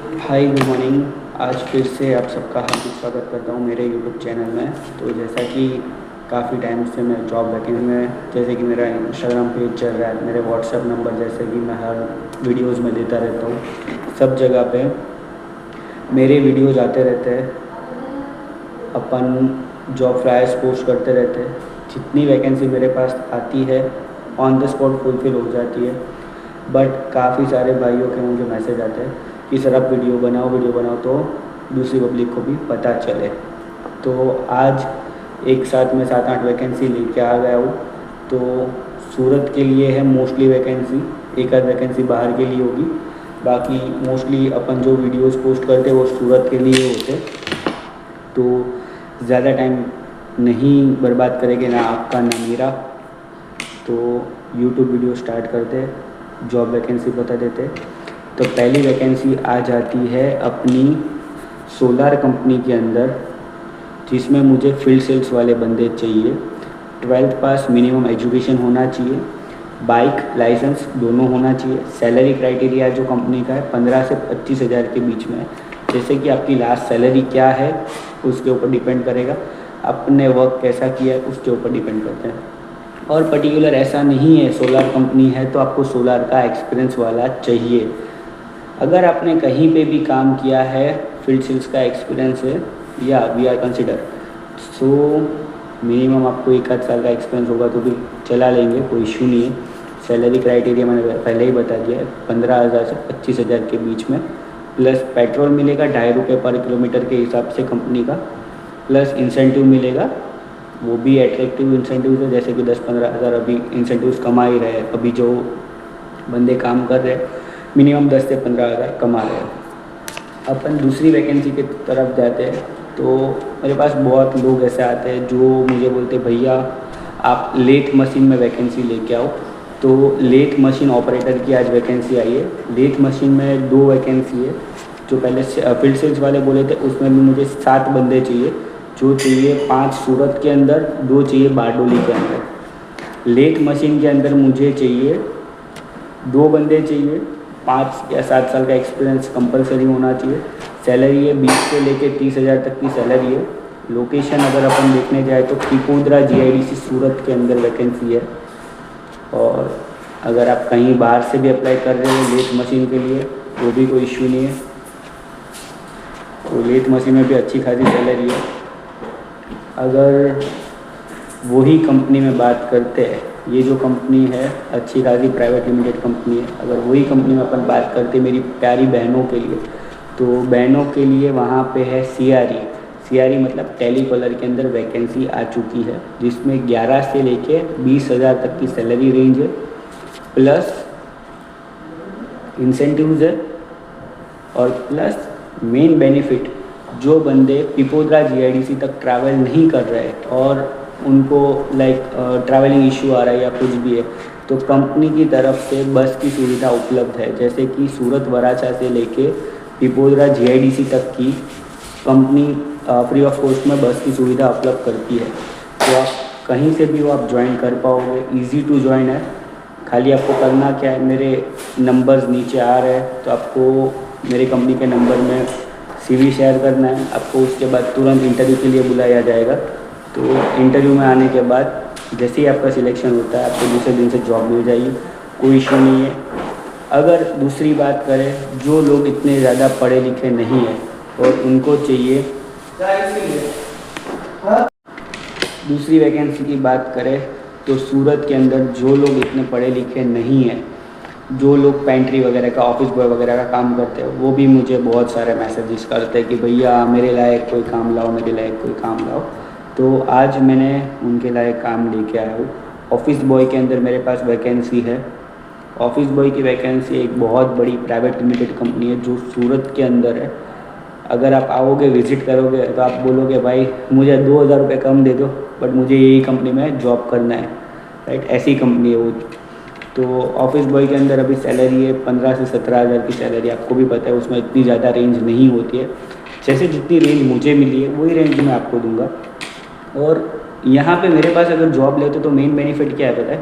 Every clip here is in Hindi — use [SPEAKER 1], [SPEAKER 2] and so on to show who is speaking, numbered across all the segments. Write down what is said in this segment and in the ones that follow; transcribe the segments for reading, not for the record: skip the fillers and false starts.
[SPEAKER 1] Hi good morning. आज फिर से आप सबका हार्दिक स्वागत करता हूँ मेरे यूट्यूब चैनल में। तो जैसा कि काफ़ी टाइम से मैं जॉब वैकेंसी में, जैसे कि मेरा इंस्टाग्राम पेज चल रहा है, मेरे व्हाट्सएप नंबर जैसे कि मैं हर वीडियोज़ में देता रहता हूँ, सब जगह पे मेरे वीडियोज़ आते रहते हैं। अपन जॉब फ्लायर्स पोस्ट करते रहते हैं। जितनी वैकेंसी मेरे पास आती है ऑन द स्पॉट फुलफ़िल हो जाती है। बट काफ़ी सारे भाइयों के मुझे मैसेज आते हैं कि सर आप वीडियो बनाओ तो दूसरी पब्लिक को भी पता चले। तो आज एक साथ में 7-8 वैकेंसी लेके आ गया हूँ। तो सूरत के लिए है मोस्टली वैकेंसी, एक आध वैकेंसी बाहर के लिए होगी। बाकी मोस्टली अपन जो वीडियोस पोस्ट करते हैं वो सूरत के लिए होते। तो ज़्यादा टाइम नहीं बर्बाद करेंगे, ना आपका ना मेरा। तो यूट्यूब वीडियो स्टार्ट करते, जॉब वैकेंसी बता देते। तो पहली वैकेंसी आ जाती है अपनी सोलार कंपनी के अंदर, जिसमें मुझे फील्ड सेल्स वाले बंदे चाहिए। 12th पास मिनिमम एजुकेशन होना चाहिए, बाइक लाइसेंस दोनों होना चाहिए। सैलरी क्राइटेरिया जो कंपनी का है 15 से 25 हज़ार के बीच में है। जैसे कि आपकी लास्ट सैलरी क्या है उसके ऊपर डिपेंड करेगा, आपने वर्क कैसा किया है उसके ऊपर डिपेंड करते हैं। और पर्टिकुलर ऐसा नहीं है सोलार कंपनी है तो आपको सोलार का एक्सपीरियंस वाला चाहिए। अगर आपने कहीं पे भी काम किया है, फील्ड सेल्स का एक्सपीरियंस है, या we are consider. So minimum आपको 1 आध साल का एक्सपीरियंस होगा तो भी चला लेंगे, कोई इशू नहीं है। सैलरी क्राइटेरिया मैंने पहले ही बता दिया है, 15,000 से 25,000 के बीच में। प्लस पेट्रोल मिलेगा 2.5 रुपये पर किलोमीटर के हिसाब से कंपनी का। प्लस इंसेंटिव मिलेगा, वो भी एट्रैक्टिव इंसेंटिव है, जैसे कि 10-15 हज़ार अभी इंसेंटिव्स कमा ही रहे हैं। अभी जो बंदे काम कर रहे हैं मिनिमम 10 से 15 हज़ार कमा रहे हैं। अपन दूसरी वैकेंसी की तरफ जाते हैं। तो मेरे पास बहुत लोग ऐसे आते हैं जो मुझे बोलते हैं भैया आप लेथ मशीन में वैकेंसी लेके आओ। तो लेथ मशीन ऑपरेटर की आज वैकेंसी आई है। लेथ मशीन में 2 वैकेंसी है। जो पहले फील्ड सेल्स वाले बोले थे उसमें भी मुझे 7 बंदे चाहिए। जो चाहिए 5 सूरत के अंदर, 2 चाहिए बारडोली के अंदर। लेथ मशीन के अंदर मुझे चाहिए 2 बंदे चाहिए। 5 या 7 साल का एक्सपीरियंस कंपलसरी होना चाहिए। सैलरी है 20 से लेके 30 हज़ार तक की सैलरी है। लोकेशन अगर अपन देखने जाए तो पिपोद्रा GIDC सूरत के अंदर वैकेंसी है। और अगर आप कहीं बाहर से भी अप्लाई कर रहे हो लेथ मशीन के लिए वो भी कोई इशू नहीं है। तो लेथ मशीन में भी अच्छी खासी सैलरी है। अगर वही कंपनी में बात करते हैं, ये जो कंपनी है अच्छी खासी प्राइवेट लिमिटेड कंपनी है। अगर वही कंपनी में अपन बात करते मेरी प्यारी बहनों के लिए, तो बहनों के लिए वहाँ पे है CRE मतलब टेलीकॉलर के अंदर वैकेंसी आ चुकी है, जिसमें 11 से लेके 20 हज़ार तक की सैलरी रेंज है। प्लस इंसेंटिव्स है। और प्लस मेन बेनिफिट, जो बंदे पिपोद्रा GIDC तक ट्रैवल नहीं कर रहे और उनको ट्रैवलिंग इशू आ रहा है या कुछ भी है, तो कंपनी की तरफ से बस की सुविधा उपलब्ध है। जैसे कि सूरत वराछा से लेके पिपोद्रा GIDC तक की कंपनी फ्री ऑफ कॉस्ट में बस की सुविधा उपलब्ध करती है। तो आप कहीं से भी वो आप ज्वाइन कर पाओगे, ईज़ी टू ज्वाइन है। खाली आपको करना क्या है, मेरे नंबर्स नीचे आ रहे हैं तो आपको मेरे कंपनी के नंबर में CV शेयर करना है। आपको उसके बाद तुरंत इंटरव्यू के लिए बुलाया जाएगा। तो इंटरव्यू में आने के बाद जैसे ही आपका सिलेक्शन होता है आपको दूसरे दिन से जॉब मिल जाएगी, कोई इशू नहीं है। अगर दूसरी बात करें, जो लोग इतने ज़्यादा पढ़े लिखे नहीं हैं और उनको चाहिए, दूसरी वैकेंसी की बात करें तो सूरत के अंदर जो लोग इतने पढ़े लिखे नहीं हैं, जो लोग पेंट्री वगैरह का, ऑफिस बॉय वगैरह का काम करते हैं, वो भी मुझे बहुत सारे मैसेजेस करते हैं कि भैया मेरे लायक कोई काम लाओ, मेरे लायक कोई काम लाओ। तो आज मैंने उनके लायक काम लेके आया हूँ। ऑफिस बॉय के अंदर मेरे पास वैकेंसी है। ऑफिस बॉय की वैकेंसी एक बहुत बड़ी प्राइवेट लिमिटेड कंपनी है जो सूरत के अंदर है। अगर आप आओगे, विज़िट करोगे तो आप बोलोगे भाई मुझे 2,000 रुपये कम दे दो बट मुझे यही कंपनी में जॉब करना है, राइट। ऐसी कंपनी है वो। तो ऑफिस बॉय के अंदर अभी सैलरी है 15 से 17 हज़ार की सैलरी। आपको भी पता है उसमें इतनी ज़्यादा रेंज नहीं होती है। जैसे जितनी रेंज मुझे मिली है वही रेंज मैं आपको दूंगा। और यहाँ पे मेरे पास अगर जॉब लेते तो मेन बेनिफिट क्या है पता है,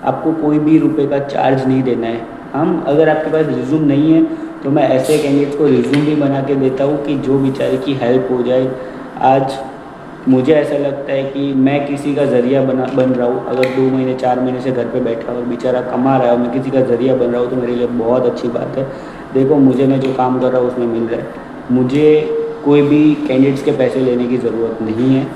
[SPEAKER 1] आपको कोई भी रुपए का चार्ज नहीं देना है। हम अगर आपके पास रिज्यूम नहीं है तो मैं ऐसे कैंडिडेट्स को रिज्यूम भी बना के देता हूँ कि जो बेचारे की हेल्प हो जाए। आज मुझे ऐसा लगता है कि मैं किसी का ज़रिया बन रहा हूँ। अगर 2 महीने 4 महीने से घर पे बैठा और बेचारा कमा रहा है और मैं किसी का ज़रिया बन रहा हूँ तो मेरे लिए बहुत अच्छी बात है। देखो मुझे, मैं जो काम कर रहा हूँ उसमें मिल रहा है। मुझे कोई भी कैंडिडेट्स के पैसे लेने की ज़रूरत नहीं है।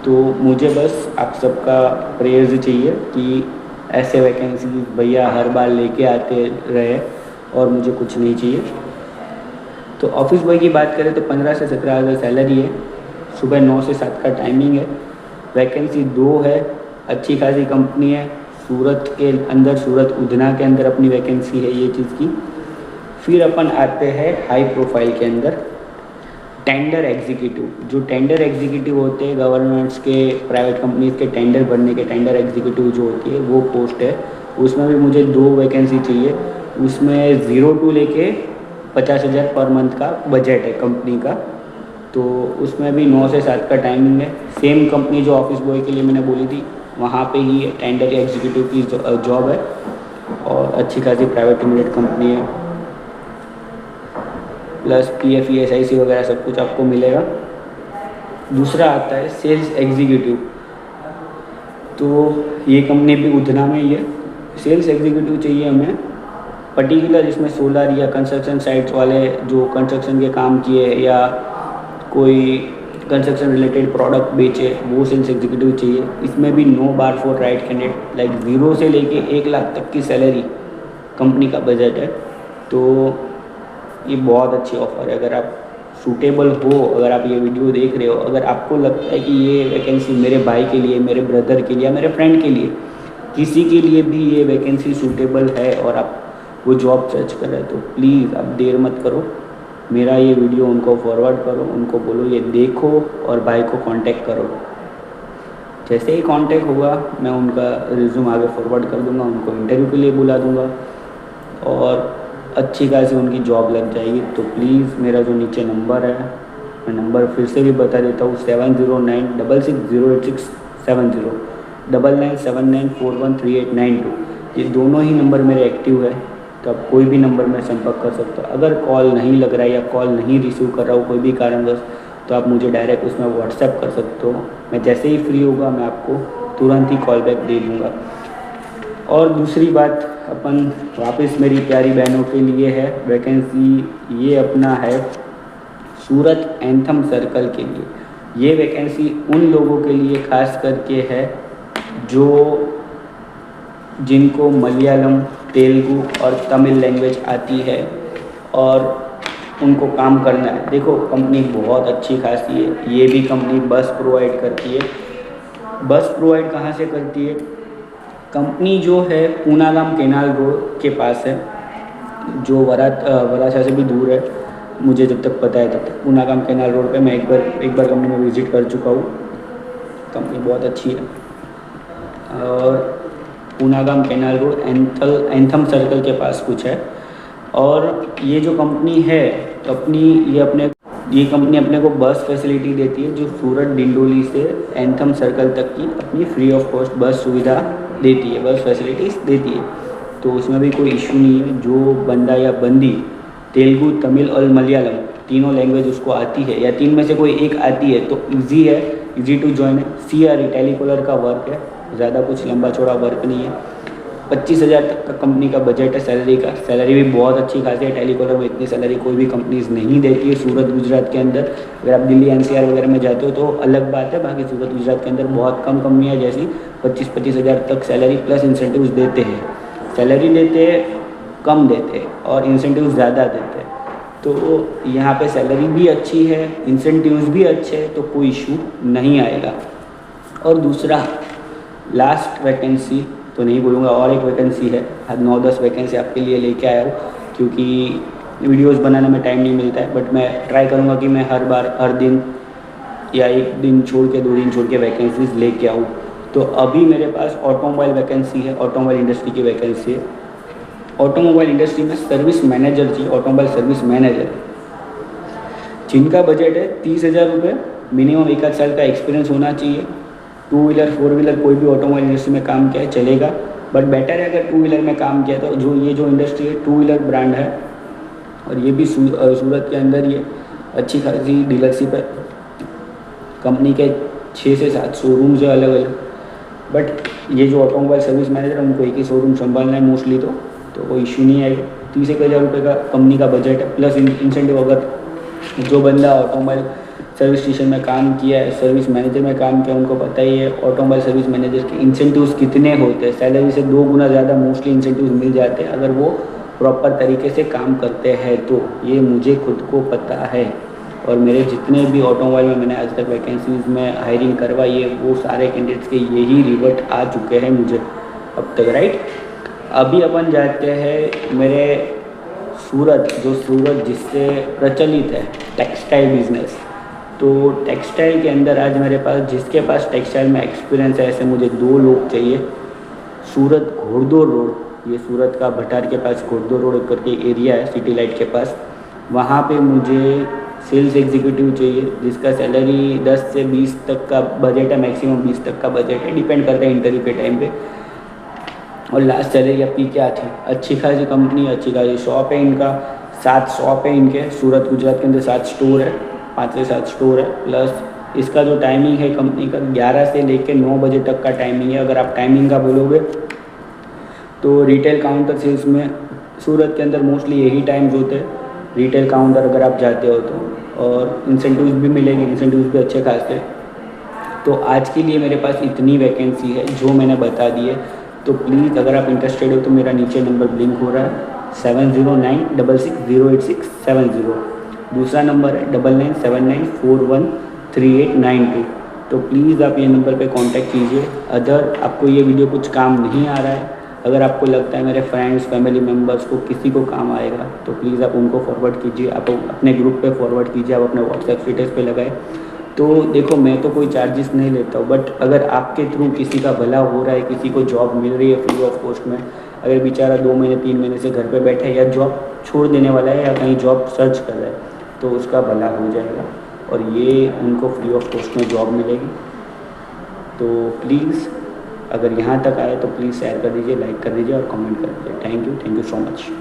[SPEAKER 1] तो मुझे बस आप सबका प्रेयर्स चाहिए कि ऐसे वैकेंसी भैया हर बार लेके आते रहे और मुझे कुछ नहीं चाहिए। तो ऑफिस बॉय की बात करें तो 15 से 17 हज़ार सैलरी है। सुबह 9 से 7 का टाइमिंग है। वैकेंसी 2 है। अच्छी खासी कंपनी है। सूरत के अंदर, सूरत उधना के अंदर अपनी वैकेंसी है ये चीज़ की। फिर अपन आते हैं हाई प्रोफाइल के अंदर, टेंडर एग्जीक्यूटिव। जो टेंडर एग्जीक्यूटिव होते हैं गवर्नमेंट्स के, प्राइवेट कंपनीज के टेंडर भरने के टेंडर एग्जीक्यूटिव जो होती है वो पोस्ट है। उसमें भी मुझे 2 वैकेंसी चाहिए। उसमें 0 टू लेके 50,000 पर मंथ का बजट है कंपनी का। तो उसमें भी 9 से 7 का टाइमिंग है। सेम कंपनी जो ऑफिस बॉय के लिए मैंने बोली थी वहाँ पे ही टेंडर एग्जीक्यूटिव की जॉब है और अच्छी खासी प्राइवेट लिमिटेड कंपनी है। प्लस PF ESIC वगैरह सब कुछ आपको मिलेगा। दूसरा आता है सेल्स एग्जीक्यूटिव। तो ये कंपनी भी उधना में ही है। सेल्स एग्जीक्यूटिव चाहिए हमें पर्टिकुलर, जिसमें सोलर या कंस्ट्रक्शन साइट्स वाले जो कंस्ट्रक्शन के काम किए या कोई कंस्ट्रक्शन रिलेटेड प्रोडक्ट बेचे, वो सेल्स एग्जीक्यूटिव चाहिए। इसमें भी no bar for right candidate, like 0 से लेके 1 लाख तक की सैलरी कंपनी का बजट है। तो ये बहुत अच्छी ऑफ़र है। अगर आप सूटेबल हो, अगर आप ये वीडियो देख रहे हो, अगर आपको लगता है कि ये वैकेंसी मेरे भाई के लिए, मेरे ब्रदर के लिए या मेरे फ्रेंड के लिए, किसी के लिए भी ये वैकेंसी सूटेबल है और आप वो जॉब सर्च कर रहे हैं, तो प्लीज़ आप देर मत करो, मेरा ये वीडियो उनको फॉरवर्ड करो, उनको बोलो ये देखो और भाई को कांटेक्ट करो। जैसे ही कांटेक्ट होगा मैं उनका रिज्यूम आगे फॉरवर्ड कर दूंगा, उनको इंटरव्यू के लिए बुला दूंगा और अच्छी खासी उनकी जॉब लग जाएगी। तो प्लीज़ मेरा जो नीचे नंबर है, मैं नंबर फिर से भी बता देता हूँ, 7096608670, 9979413892। ये दोनों ही नंबर मेरे एक्टिव है, तो आप कोई भी नंबर में संपर्क कर सकते हो। अगर कॉल नहीं लग रहा है या कॉल नहीं रिसीव कर रहा हूँ कोई भी कारणवश, तो आप मुझे डायरेक्ट उसमें व्हाट्सएप कर सकते हो। मैं जैसे ही फ्री होगा मैं आपको तुरंत ही कॉल बैक दे दूँगा। और दूसरी बात, अपन वापस मेरी प्यारी बहनों के लिए है वैकेंसी, ये अपना है सूरत एंथम सर्कल के लिए। ये वैकेंसी उन लोगों के लिए खास करके है जो जिनको मलयालम, तेलुगु और तमिल लैंग्वेज आती है और उनको काम करना है। देखो कंपनी बहुत अच्छी खासी है। ये भी कंपनी बस प्रोवाइड करती है। बस प्रोवाइड कहाँ से करती है? कंपनी जो है पूनागाम केनाल रोड के पास है, जो वराछा से भी दूर है। मुझे जब तक पता है तब तक पूनागाम केनाल रोड पे मैं एक बार कंपनी में विज़िट कर चुका हूँ। कंपनी बहुत अच्छी है। और पूनागाम केनाल रोड एंथम सर्कल के पास कुछ है। और ये जो कंपनी है ये कंपनी अपने को बस फैसिलिटी देती है, जो सूरत डिंडोली से एंथम सर्कल तक की अपनी फ्री ऑफ कॉस्ट बस सुविधा देती है, बस फैसिलिटीज़ देती है। तो उसमें भी कोई इशू नहीं है। जो बंदा या बंदी तेलुगु, तमिल और मलयालम तीनों लैंग्वेज उसको आती है या 3 में से कोई एक आती है तो ईजी है, ईजी टू ज्वाइन है। CRE टेलीकॉलर का वर्क है, ज़्यादा कुछ लंबा चौड़ा वर्क नहीं है। 25,000 तक का कंपनी का बजट है सैलरी का। सैलरी भी बहुत अच्छी खासी है। टेलीकॉलर में इतनी सैलरी कोई भी कंपनीज नहीं देती है सूरत गुजरात के अंदर। अगर आप दिल्ली NCR वगैरह में जाते हो तो अलग बात है, बाकी सूरत गुजरात के अंदर बहुत कम कंपनियाँ जैसी 25,000 तक सैलरी प्लस इंसेंटिव्स देते हैं। सैलरी देते हैं, कम देते हैं और इंसेंटिव्स ज़्यादा देते हैं। तो यहाँ पे सैलरी भी अच्छी है, इंसेंटिव्स भी अच्छे हैं, तो कोई इशू नहीं आएगा। और दूसरा, लास्ट वैकेंसी तो नहीं बोलूँगा, और एक वैकेंसी है। 9-10 वैकेंसी आपके लिए लेके आया हूँ, क्योंकि वीडियोस बनाने में टाइम नहीं मिलता है। बट मैं ट्राई करूँगा कि मैं हर दिन या 1 दिन छोड़ के 2 दिन छोड़ के वैकेंसीज लेके आऊँ। तो अभी मेरे पास ऑटोमोबाइल वैकेंसी है, ऑटोमोबाइल इंडस्ट्री की वैकेंसी है। ऑटोमोबाइल इंडस्ट्री में सर्विस मैनेजर चाहिए, ऑटोमोबाइल सर्विस मैनेजर, जिनका बजट है 30,000 रुपये। मिनिमम 1 साल का एक्सपीरियंस होना चाहिए। 2 व्हीलर 4 व्हीलर कोई भी ऑटोमोबाइल इंडस्ट्री में काम किया है चलेगा, बट बेटर है अगर 2 व्हीलर में काम किया तो। जो इंडस्ट्री है 2 व्हीलर ब्रांड है, और ये भी सूरत के अंदर ये अच्छी खासी डीलरशिप है। कंपनी के 6 से 7 शोरूम्स है अलग अलग। बट ये जो ऑटोमोबाइल सर्विस मैनेजर है उनको एक ही शोरूम संभालना है मोस्टली, तो कोई इशू नहीं आएगा। 30,000 रुपये का कंपनी का बजट है, प्लस इंसेंटिव। अगर जो बंदा ऑटोमोबाइल सर्विस स्टेशन में काम किया है, सर्विस मैनेजर में काम किया, उनको पता ही है ऑटोमोबाइल सर्विस मैनेजर के इंसेंटिव्स कितने होते हैं। सैलरी से 2 गुना ज़्यादा मोस्टली इंसेंटिव्स मिल जाते हैं अगर वो प्रॉपर तरीके से काम करते हैं। तो ये मुझे खुद को पता है, और मेरे जितने भी ऑटोमोबाइल में मैंने आज तक वैकेंसीज में हायरिंग करवाई है वो सारे कैंडिडेट्स के यही रिवर्ट आ चुके हैं मुझे अब तक, राइट। अभी अपन जाते हैं मेरे सूरत जिससे प्रचलित है टेक्सटाइल बिजनेस। तो टेक्सटाइल के अंदर आज मेरे पास, जिसके पास टेक्सटाइल में एक्सपीरियंस है, ऐसे मुझे 2 लोग चाहिए। सूरत घोड़दौड़ रोड, ये सूरत का भटार के पास घोड़दौड़ रोड करके एरिया है सिटी लाइट के पास, वहाँ पे मुझे सेल्स एग्जीक्यूटिव चाहिए जिसका सैलरी 10 से 20 तक का बजट है, मैक्सिमम 20 तक का बजट है, डिपेंड करता है इंटरव्यू के टाइम पे। और लास्ट सैलरी आपकी क्या थी? अच्छी खासी कंपनी, अच्छी खासी शॉप है इनका, 7 शॉप है इनके सूरत गुजरात के अंदर, 7 स्टोर है, 5 से 7 स्टोर है। प्लस इसका जो टाइमिंग है कंपनी का 11 से लेकर 9 बजे तक का टाइमिंग है। अगर आप टाइमिंग का बोलोगे तो रिटेल काउंटर सेल्स में सूरत के अंदर मोस्टली यही टाइम्स होते हैं, रिटेल काउंटर अगर आप जाते हो तो। और इंसेंटिव्स भी मिलेंगे, इंसेंटिव्स भी अच्छे खासे। तो आज के लिए मेरे पास इतनी वैकेंसी है जो मैंने बता दी है। तो प्लीज़ अगर आप इंटरेस्टेड हो तो मेरा नीचे नंबर ब्लिंक हो रहा है 7096660870। दूसरा नंबर है 9979413892। तो प्लीज़ आप ये नंबर पे कांटेक्ट कीजिए। अदर आपको ये वीडियो कुछ काम नहीं आ रहा है, अगर आपको लगता है मेरे फ्रेंड्स फैमिली मेम्बर्स को किसी को काम आएगा तो प्लीज़ आप उनको फॉरवर्ड कीजिए, आप अपने ग्रुप पे फॉरवर्ड कीजिए, आप अपने व्हाट्सएप स्टेटस पे लगाए। तो देखो मैं तो कोई चार्जेस नहीं लेता हूँ, बट अगर आपके थ्रू किसी का भला हो रहा है, किसी को जॉब मिल रही है फ्री ऑफ कॉस्ट में, अगर बेचारा 2 महीने 3 महीने से घर पे बैठा है या जॉब छोड़ देने वाला है या कहीं जॉब सर्च कर रहा है, तो उसका भला हो जाएगा और ये उनको फ्री ऑफ कॉस्ट में जॉब मिलेगी। तो प्लीज़ अगर यहाँ तक आए तो प्लीज़ शेयर कर दीजिए, लाइक कर दीजिए और कमेंट कर दीजिए। Thank you so much.